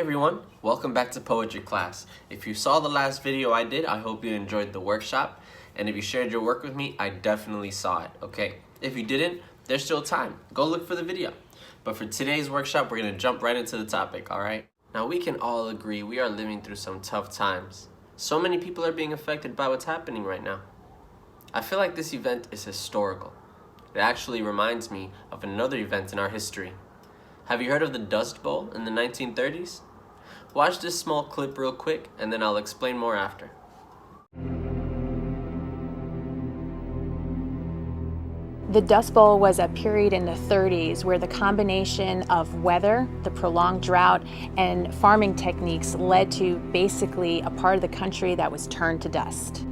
everyone, welcome back to poetry class. If you saw the last video I did, I hope you enjoyed the workshop. And if you shared your work with me, I definitely saw it, okay? If you didn't, there's still time. Go look for the video. But for today's workshop, we're gonna jump right into the topic, all right? Now we can all agree we are living through some tough times. So many people are being affected by what's happening right now. I feel like this event is historical. It actually reminds me of another event in our history. Have you heard of the Dust Bowl in the 1930s? Watch this small clip real quick and then I'll explain more after. The Dust Bowl was a period in the 30s where the combination of weather, the prolonged drought, and farming techniques led to basically a part of the country that was turned to dust.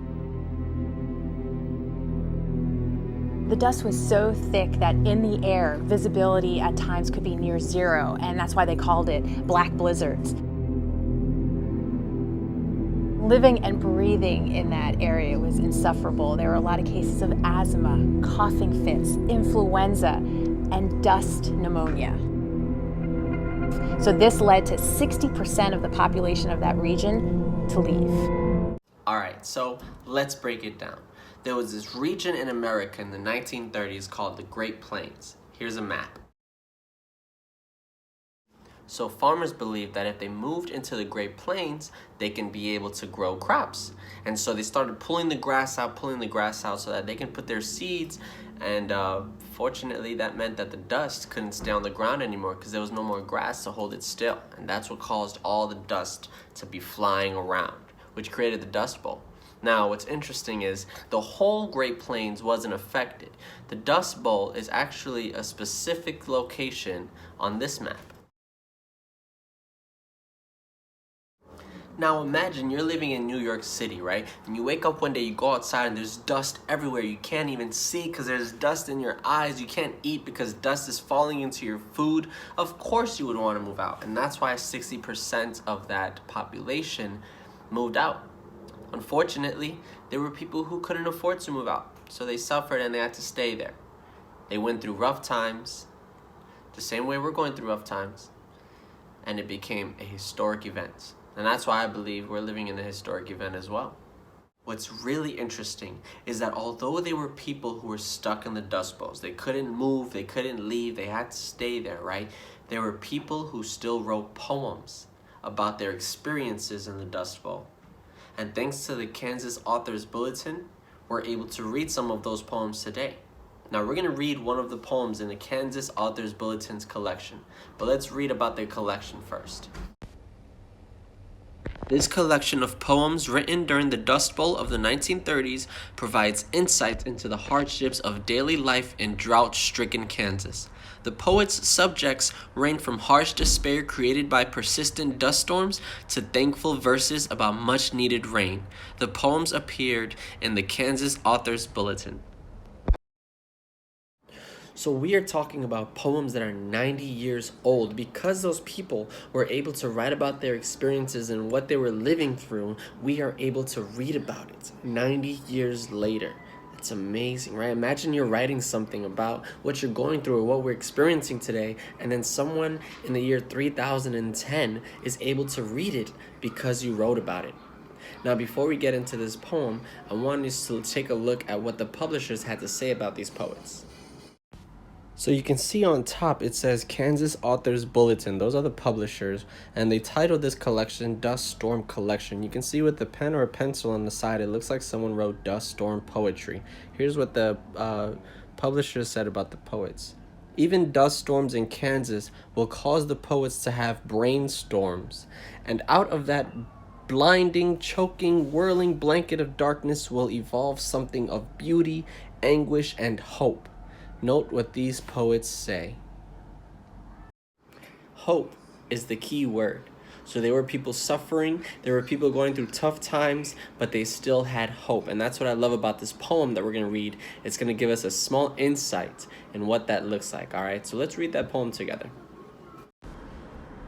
The dust was so thick that in the air, visibility at times could be near zero, and that's why they called it black blizzards. Living and breathing in that area was insufferable. There were a lot of cases of asthma, coughing fits, influenza, and dust pneumonia. So this led to 60% of the population of that region to leave. All right, so let's break it down. There was this region in America in the 1930s called the Great Plains. Here's a map. So farmers believed that if they moved into the Great Plains, they can be able to grow crops. And so they started pulling the grass out so that they can put their seeds. And fortunately, that meant that the dust couldn't stay on the ground anymore because there was no more grass to hold it still. And that's what caused all the dust to be flying around, which created the Dust Bowl. Now, what's interesting is the whole Great Plains wasn't affected. The Dust Bowl is actually a specific location on this map. Now imagine you're living in New York City, right? And you wake up one day, you go outside and there's dust everywhere. You can't even see because there's dust in your eyes. You can't eat because dust is falling into your food. Of course you would want to move out. And that's why 60% of that population moved out. Unfortunately, there were people who couldn't afford to move out, so they suffered and they had to stay there. They went through rough times, the same way we're going through rough times, and it became a historic event. And that's why I believe we're living in a historic event as well. What's really interesting is that although they were people who were stuck in the Dust Bowls, they couldn't move, they couldn't leave, they had to stay there, right? There were people who still wrote poems about their experiences in the Dust Bowl. And thanks to the Kansas Authors Bulletin, we're able to read some of those poems today. Now we're gonna read one of the poems in the Kansas Authors Bulletin's collection, but let's read about their collection first. This collection of poems written during the Dust Bowl of the 1930s provides insights into the hardships of daily life in drought-stricken Kansas. The poet's subjects range from harsh despair created by persistent dust storms to thankful verses about much-needed rain. The poems appeared in the Kansas Authors Bulletin. So we are talking about poems that are 90 years old. Because those people were able to write about their experiences and what they were living through, we are able to read about it 90 years later. It's amazing, right? Imagine you're writing something about what you're going through or what we're experiencing today, and then someone in the year 3010 is able to read it because you wrote about it. Now, before we get into this poem, I want us to take a look at what the publishers had to say about these poets. So you can see on top it says Kansas Authors Bulletin. Those are the publishers, and they titled this collection Dust Storm Collection. You can see with the pen or a pencil on the side, it looks like someone wrote Dust Storm Poetry. Here's what the publishers said about the poets. Even dust storms in Kansas will cause the poets to have brainstorms, and out of that blinding, choking, whirling blanket of darkness will evolve something of beauty, anguish, and hope. Note what these poets say. Hope is the key word. So there were people suffering, there were people going through tough times, but they still had hope. And that's what I love about this poem that we're going to read. It's going to give us a small insight in what that looks like, all right? So let's read that poem together.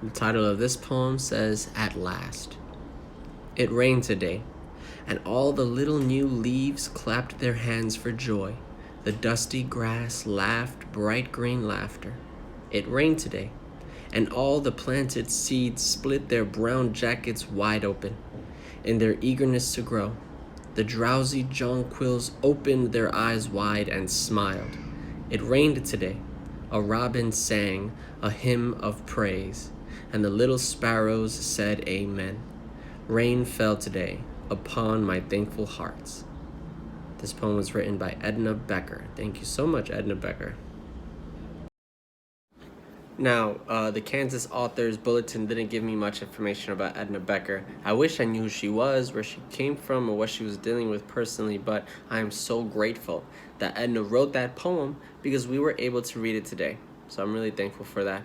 The title of this poem says, At Last. It rained today, and all the little new leaves clapped their hands for joy. The dusty grass laughed bright green laughter. It rained today, and all the planted seeds split their brown jackets wide open in their eagerness to grow. The drowsy jonquils opened their eyes wide and smiled. It rained today. A robin sang a hymn of praise, and the little sparrows said amen. Rain fell today upon my thankful hearts. This poem was written by Edna Becker. Thank you so much, Edna Becker. Now, the Kansas Authors Bulletin didn't give me much information about Edna Becker. I wish I knew who she was, where she came from, or what she was dealing with personally, but I am so grateful that Edna wrote that poem because we were able to read it today. So I'm really thankful for that.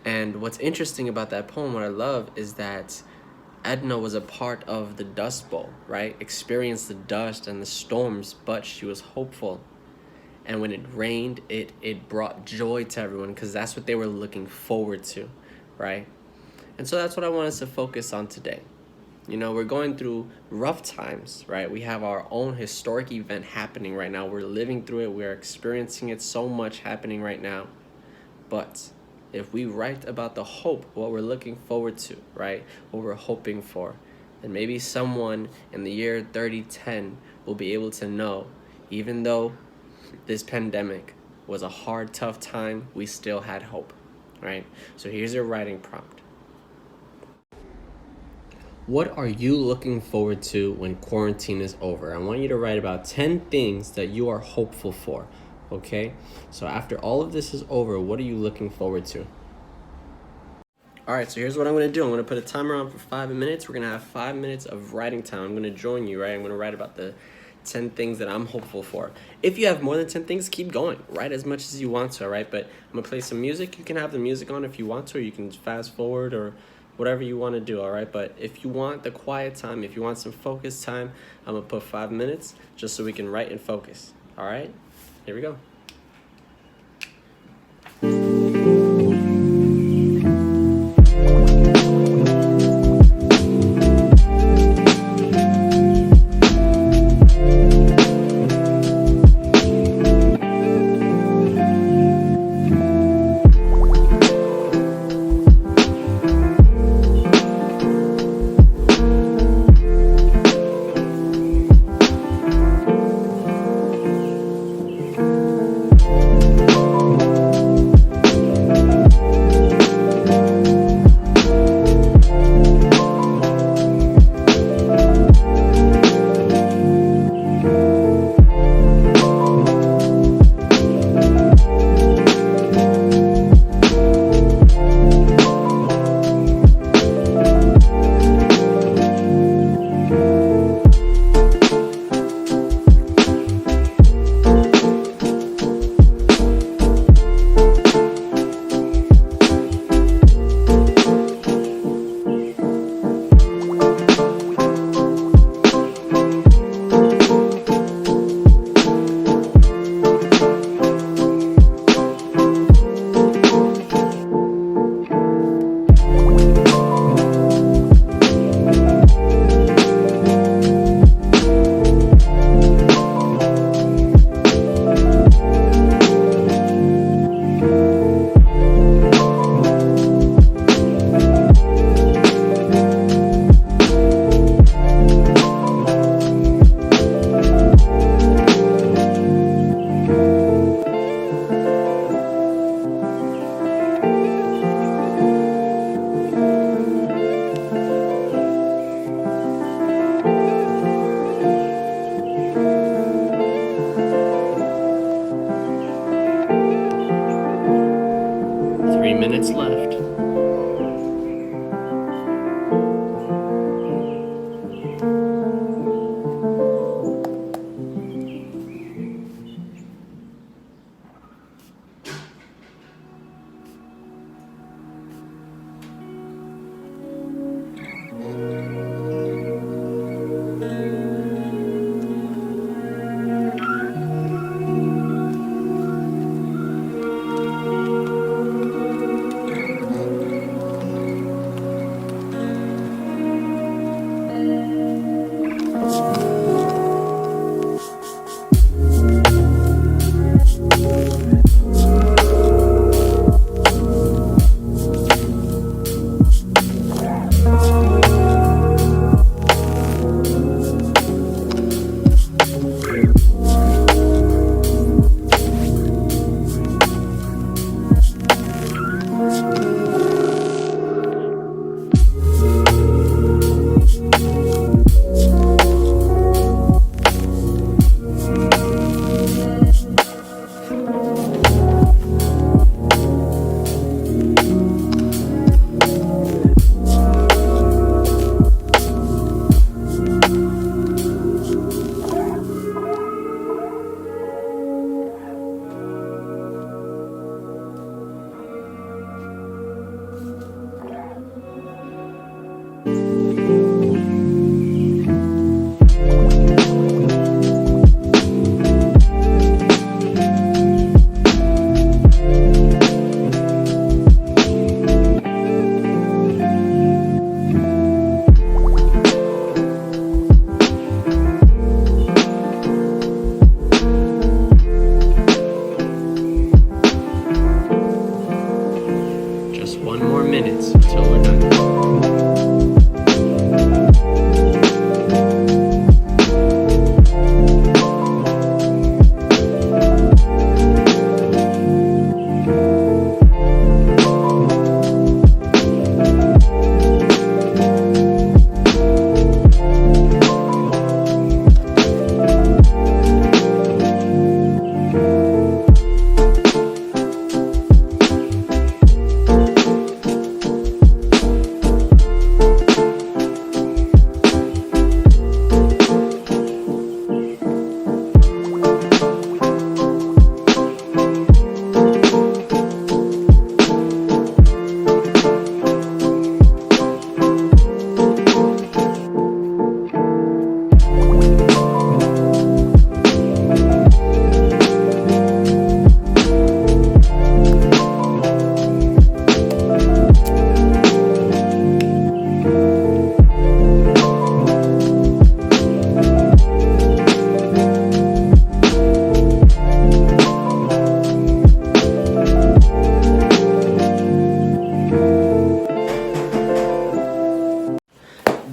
And what's interesting about that poem, what I love, is that Edna was a part of the Dust Bowl, right? Experienced the dust and the storms, but she was hopeful. And when it rained, it brought joy to everyone because that's what they were looking forward to, right? And so that's what I want us to focus on today. You know, we're going through rough times, right? We have our own historic event happening right now. We're living through it. We're experiencing it, so much happening right now. But if we write about the hope, what we're looking forward to, right? What we're hoping for, then maybe someone in the year 3010 will be able to know, even though this pandemic was a hard, tough time, we still had hope, right? So here's your writing prompt. What are you looking forward to when quarantine is over? I want you to write about 10 things that you are hopeful for, okay? So after all of this is over, what are you looking forward to? All right, so here's what I'm gonna do. I'm gonna put a timer on for 5 minutes. We're gonna have 5 minutes of writing time. I'm gonna join you, right? I'm gonna write about the 10 things that I'm hopeful for. If you have more than 10 things, keep going. Write as much as you want to, all right? But I'm gonna play some music. You can have the music on if you want to, or you can fast forward or whatever you want to do, all right? But if you want the quiet time, if you want some focus time, I'm gonna put 5 minutes just so we can write and focus, all right? Here we go.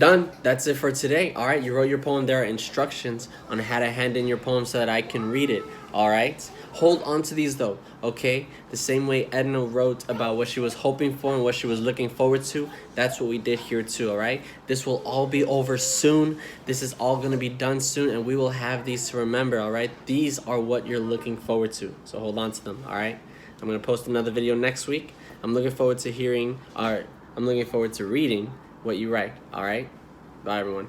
done. That's it for today. All right, you wrote your poem. There are instructions on how to hand in your poem so that I can read it. All right, hold on to these though, okay? The same way Edna wrote about what she was hoping for and what she was looking forward to, that's what we did here too, all right? This will all be over soon. This is all gonna be done soon, and we will have these to remember, all right? These are what you're looking forward to, so hold on to them, all right? I'm gonna post another video next week. I'm looking forward to reading what you write, all right? Bye, everyone.